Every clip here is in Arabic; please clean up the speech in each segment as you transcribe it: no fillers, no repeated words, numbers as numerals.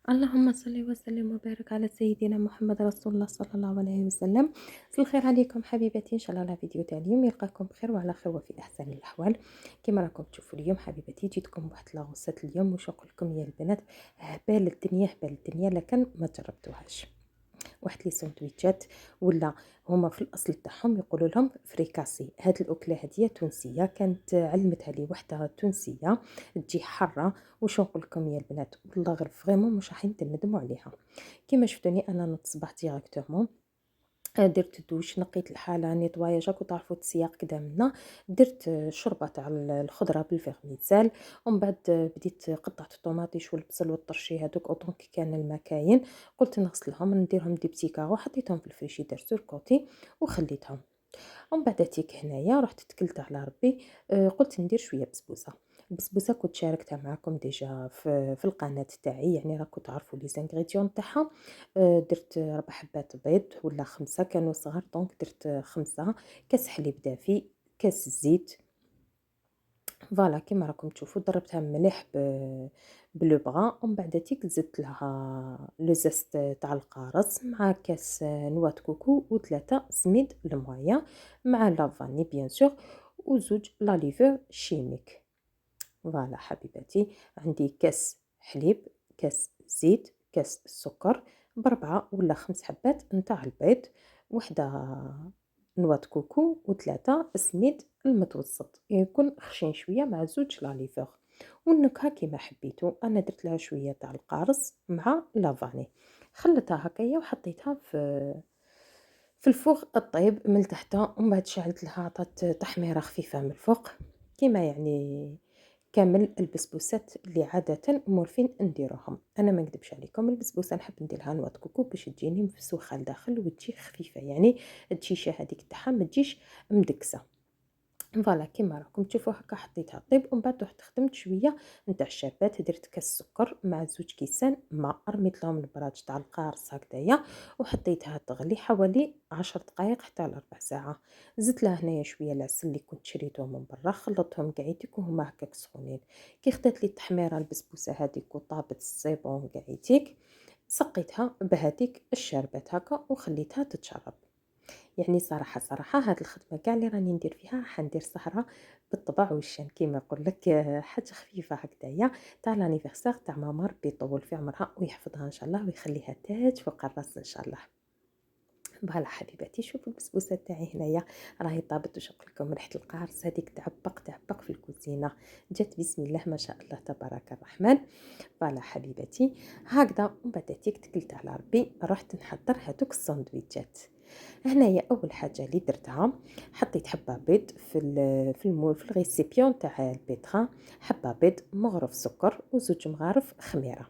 اللهم صل وسلم وبارك على سيدنا محمد رسول الله صلى الله عليه وسلم. مساء الخير عليكم حبيباتي، ان شاء الله الفيديو تاع اليوم يلقاكم بخير وعلى خير وفي احسن الاحوال. كما راكم تشوفوا اليوم حبيباتي جيتكم بواحد لاغوصه اليوم، واش نقول لكم يا البنات، هبال الدنيا هبال الدنيا لكن ما جربتوهاش. واحد لي ساندويتشات، ولا هما في الاصل تاعهم يقولوا لهم فريكاسي. هاد الاكله هديه تونسيه، كانت علمتها لي وحده تونسيه، تجي حاره. واش نقول لكم يا البنات، والله غير فريمون مش راح تندموا عليها. كيما شفتوني انا نط صباح ديريكتومون، درت دوش، نقيت الحالة، نيطواياج، راكو تعرفوا السياق كدا منا. درت شوربة تاع الخضرة بالفيغميزال، ومن بعد بديت قطعت الطوماطيش والبصل والطرشي هذوك اوطون كي كان المكاين. قلت نغسلهم نديرهم دي بتي كاغو، حطيتهم في الفريشيدير سور كوتي وخليتهم. ومن بعد تيك هنايا رحت تكلت على ربي. قلت ندير شويه بسبوسه. البسبوسه كنت شاركتها معكم ديجا في القناه تاعي، يعني راكم تعرفوا لي زانغريديون تاعها. درت 4 حبات بيض ولا 5، كانوا صغار دونك درت 5. كاس حليب دافي، كاس زيت. فوالا كيما راكم تشوفوا ضربتها مليح بلو بغا. ومن بعد تيك زدت لها لو زست تاع القارص مع كاس نواه كوكو و3 سميد المويه مع لافاني بيان سور، وزوج لاليفور شيميك. فوالا حبيباتي، عندي كاس حليب، كاس زيت، كاس السكر، ب4 ولا 5 حبات نتاع البيض، وحده نواة كوكو و3 سميد المتوسط، يكون خشين شويه مع زوج لاليفور. والنكهه كيما حبيتو، انا درت لها شويه تاع القارص مع لافاني. خلطتها هكايا وحطيتها في الفوغ الطيب من تحت، ومن بعد شعلت لها، عطات تحميره خفيفه من الفوق. كيما يعني كامل البسبوسات اللي عاده مورفين نديروهم. انا ما نكذبش عليكم، البسبوسه نحب نديرها نواه كوكو باش تجيني مفسوخه لداخل وتجي خفيفه، يعني التشيشه هذيك تاعها ما تجيش مدكسه. فوالا كيما راكم تشوفوا هكا حطيتها طيب. ومن بعد رحت خدمت شويه نتاع الشربات، درت كاس سكر مع زوج كيسان ماء، رميت لهم البراج تاع القارص هكذايا وحطيتها تغلي حوالي 10 دقائق حتى لربع ساعه. زدت لها هنايا شويه العسل اللي كنت شريته من برا، خلطتهم قعيتك وهما هكاك سخونين. كي خدات لي التحميره البسبوسه هذيك وطابت الصيبون قعيتك، سقيتها بهذيك الشربات هكا وخليتها تتشرب. يعني صراحة صراحة هاد الخدمة كاع اللي راني ندير فيها راح ندير سهرة بالطبع والشان، كيما يقول لك حاجة خفيفة هكذايا تاع لانيفرسير تاع ماما، ربي يطول في عمرها ويحفظها ان شاء الله ويخليها تاج فوق الراس ان شاء الله. فوالا حبيباتي، شوفوا البسبوسه تاعي هنايا راهي طابت، وش نقول لكم ريحه القارص هذيك تعبق تعبق في الكوزينه، جات بسم الله ما شاء الله تبارك الرحمن. فوالا حبيباتي هكذا. ومن بعد تكلت على ربي، رحت نحضر هذوك الساندويتشات. هنايا اول حاجه اللي درتها، حطيت حبه بيض في الغيسيبيون تاع البيترا، حبه بيض، مغرف سكر وزوج مغارف خميره.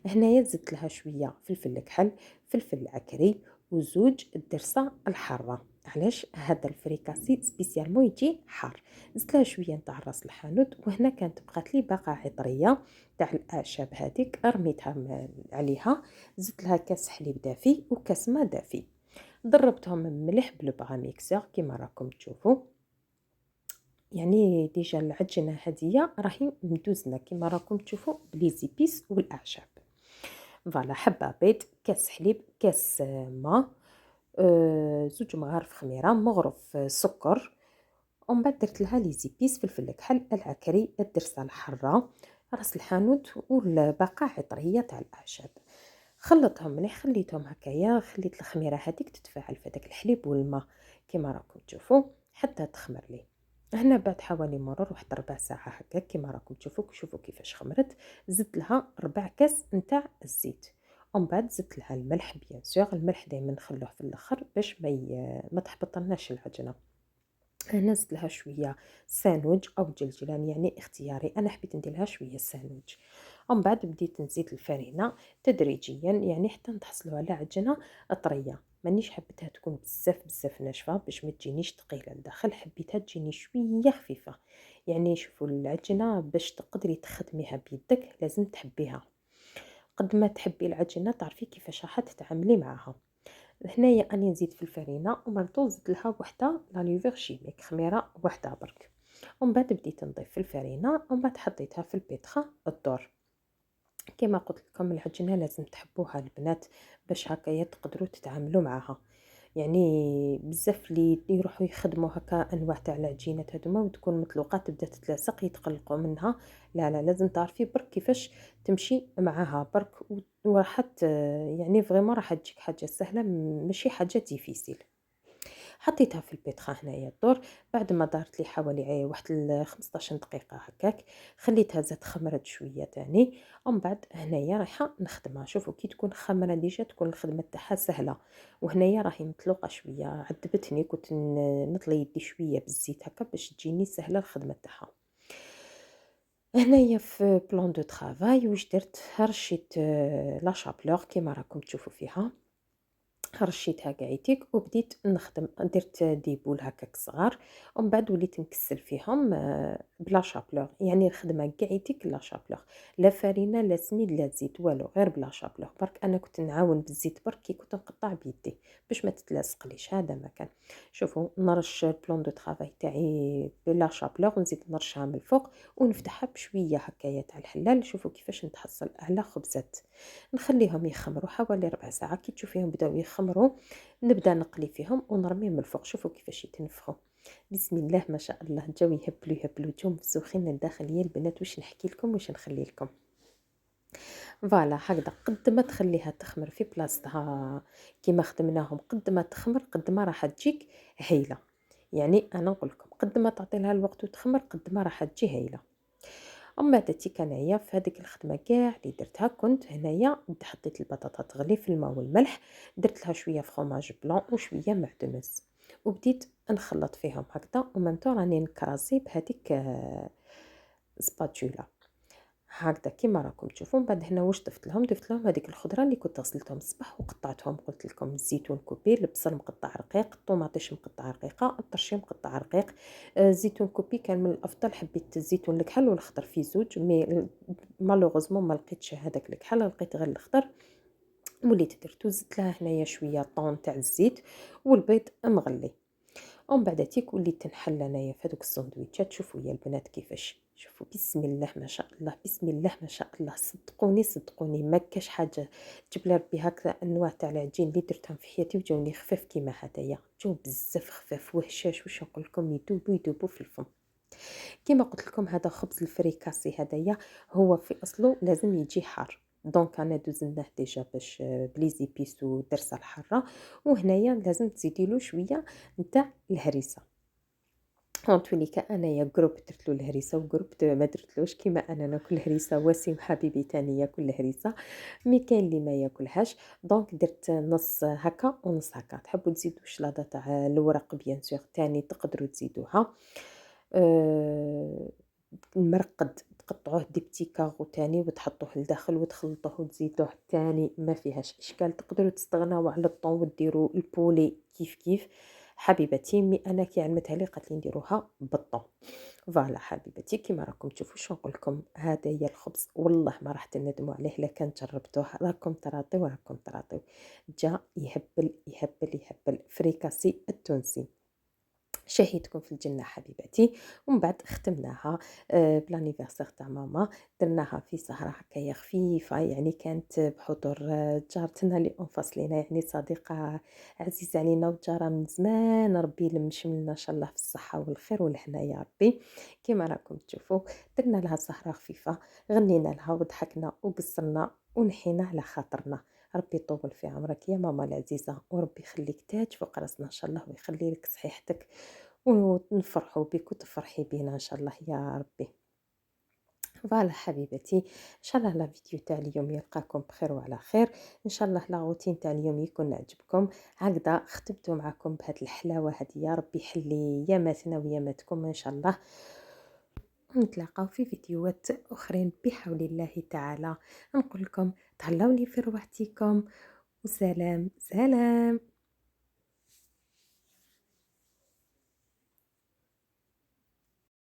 هنايا زدت لها شويه فلفل كحل، فلفل عكري، وزوج الدرسه الحاره. علاش هذا الفريكاسي سبيسيالمون يجي حار. زدت لها شويه نتاع راس الحانوت، وهنا كانت بقات لي باقه عطريه تاع الاعشاب هذيك، رميتها عليها. زدت لها كاس حليب دافي وكاس ماء دافي، ضربتهم مليح بالبغا ميكسور كيما راكم تشوفوا. يعني ديجا العجينه هذه راهي مدوزنه كيما راكم تشوفوا بلي زيبيس والاعشاب. فوالا حبه بيض، كاس حليب، كاس ماء، زوج مغارف خميره، مغرف سكر. ومن بعد درت لها لي زيبيس، فلفل كحل، العكري، الدرسه الحاره، راس الحانوت والباقه عطريه تاع الاعشاب. خلطهم مليح، خليتهم هكايا، خليت الخميره هذيك تتفاعل في داك الحليب والماء كيما راكم تشوفوا حتى تخمر لي. هنا بعد حوالي مرور واحد ربع ساعه هكا كيما راكم تشوفوا، شوفوا كيفاش خمرت. زدت لها 4 كاس نتاع الزيت. ومن بعد زدت لها الملح بيان سور، الملح دائما نخلوه في الاخر باش ما تحبطلناش العجينه. هنا زدت لها شويه سانوج او جلجلان، يعني اختياري، انا حبيت ندير لها شويه سانوج. ومن بعد بديت نزيد الفرينه تدريجيا، يعني حتى نتحصلوا على عجينه طريه. مانيش حبيتها تكون بزاف بزاف ناشفه باش ما تجينيش ثقيله لداخل، حبيتها تجيني شويه خفيفه. يعني شوفوا العجينه باش تقدري تخدميها بيدك لازم تحبيها، قد ما تحبي العجينه تعرفي كيفاش راح تتعاملي معها. هنايا اني نزيد في الفرينه، ومن زدت لها وحده لاليفر شيميك خميره وحده برك. ومن بعد بديت نضيف في الفرينه، ومن بعد حطيتها في البيتخا الدور. كما قلت لكم العجينه لازم تحبوها البنات باش هكايا تقدروا تتعاملوا معها. يعني بزاف اللي يروحوا يخدموا هكا انواع تاع العجينات هذوما وتكون مطلوقه تبدا تتلاصق يتقلقوا منها. لا لا، لازم تعرفي برك كيفاش تمشي معاها برك وراح يعني فريمون راح تجيك حاجه سهله، ماشي حاجه ديفيسيل. حطيتها في البيتخا هنايا الدور، بعد ما دارت لي حوالي واحد 15 دقيقة هكاك، خليتها زات خمرت شوية تاني، ومن بعد هنايا رايحة نخدمها. شوفوا كي تكون خمرة ديجا تكون الخدمة تاعها سهلة. وهنايا راهي مطلوقة شوية، عذبتني كنت نطلي يدي شوية بالزيت هكا باش تجيني سهلة الخدمة تاعها. هنايا في بلان دو طرافاي واش درت، رشيت لا شابلور كيما راكم تشوفوا فيها، رشيتها قاعيتك وبديت نخدم. درت دي بول هكاك صغار ومن بعد وليت نكسل فيهم بلا شابلور. يعني الخدمه قاعيتك لا شابلور، لا فرينه لا سميد لا زيت والو، غير بلا شابلور. برك انا كنت نعاون بالزيت برك كي كنت نقطع بيدي باش ما تتلاصقليش، هذا ما كان. شوفوا نرش البلون دو طرافاي تاعي بلا شابلور ونزيد نرشها من الفوق ونفتحها بشويه هكايا تاع الحلال. شوفوا كيفاش نتحصل على خبزات. نخليهم يخمروا حوالي ربع ساعة. كي تشوفيهم بداو يخمروا نبدا نقلي فيهم ونرميهم من الفوق. شوفوا كيفاش يتنفخوا، بسم الله ما شاء الله. الجو يهبلوا يهبلوا، جو مفسوخين الداخل يا البنات. واش نحكي لكم واش نخلي لكم. فوالا هكذا قد ما تخليها تخمر في بلاصتها كيما خدمناهم، قد ما تخمر قد ما راح تجيك هايله. يعني انا نقول لكم قد ما تعطي لها الوقت وتخمر قد ما راح تجي هايله. ومن بعد تيك انايا في هذيك الخدمه كاع اللي درتها كنت هنايا حطيت البطاطا تغلي في الماء والملح، درت لها شويه فرomاج بلون وشويه معدنوس وبديت نخلط فيهم هكذا. ومن راني نكراسي بهذيك سباتولا هكذا كيما راكم تشوفون. بعد هنا واش ضفت لهم هذيك الخضره اللي كنت غسلتهم الصباح وقطعتهم. قلت لكم الزيتون كوبي، البصل مقطع رقيق، الطوماطيش مقطع رقيقه، الطرشي مقطع رقيق، الزيتون كوبي كان من الافضل. حبيت الزيتون الكحل والخضر في زوج، مي مالوغوزمون ما لقيتش هذاك الكحل، لقيت غير الخضر. وليت درتو زدت لها هنايا شويه طون تاع الزيت والبيض مغلي. ومن بعد تيك وليت نحل انايا في هذوك السندويتشات. شوفوا يا البنات كيفاش، شوفوا بسم الله ما شاء الله، بسم الله ما شاء الله. صدقوني صدقوني ما كاش حاجه جبت ربي هكذا انواع تاع العجين اللي درتهم في حياتي وجاوني خفاف كيما هدايا. جو بزاف خفاف وهشاش، واش نقول لكم يدوبوا في الفم. كيما قلت لكم هذا خبز الفريكاسي هدايا هو في اصله لازم يجي حار. دونك انا دوزناه ديجا باش بلي زيبيس ودرسه الحاره. وهنايا لازم تزيدي له شويه نتاع الهريسه. توليكا انايا جروب درت له الهريسه وجروب ما درتلوش. كيما انا ناكل هريسه، وسيم حبيبي تاني ياكل الهريسه، مي كاين اللي ما ياكلهاش. دونك درت نص هكا ونص هكا. تحبوا تزيدوا شلاضه تاع الورق بيان سور تاني تقدروا تزيدوها. المرقد تقطعوه دي بتي كاغو تاني وتحطوه لداخل وتخلطوه وتزيدوه تاني، ما فيهاش اشكال. تقدروا تستغناو على الطون وديروا البولي كيف كيف حبيبتي. مي انا كي علمتها لي قالت لي نديروها بالطون. فوالا حبيبتي كيما راكم تشوفوا شو نقول لكم، هذا هي الخبز والله ما راح تندموا عليه الا كان جربتوه. راكم تراطيو جا يهبل يهبل يهبل فريكاسي التونسي. شهيتكم في الجنة حبيبتي. ومن بعد ختمناها بلانيفرسير تاع ماما. درناها في سهرة هكايا خفيفة، يعني كانت بحضور جارتنا اللي انفصلينا، يعني صديقة عزيزة علينا وجارة من زمان. ربي يلم شملنا ان شاء الله في الصحة والخير والهنا يا ربي. كما راكم تشوفوا درنا لها سهرة خفيفة، غنينا لها وضحكنا وقصرنا ونحينا على خاطرنا. ربي يطول في عمرك يا ماما العزيزة، وربي يخليك تاج فوق راسنا ان شاء الله، ويخلي لك صحيحتك ونفرحوا بك وتفرحي بينا ان شاء الله يا ربي. فوالا حبيبتي ان شاء الله لا فيديو تاع اليوم يلقاكم بخير وعلى خير. ان شاء الله لا روتين تاع اليوم يكون عجبكم. هكذا ختمتوا معكم بهاد الحلاوه هذه. يا ربي يحلي ياماتنا وياماتكم ان شاء الله. نتلاقاو في فيديوهات اخرين بحول الله تعالى. نقول لكم تهلاو لي في روحتكم وسلام سلام.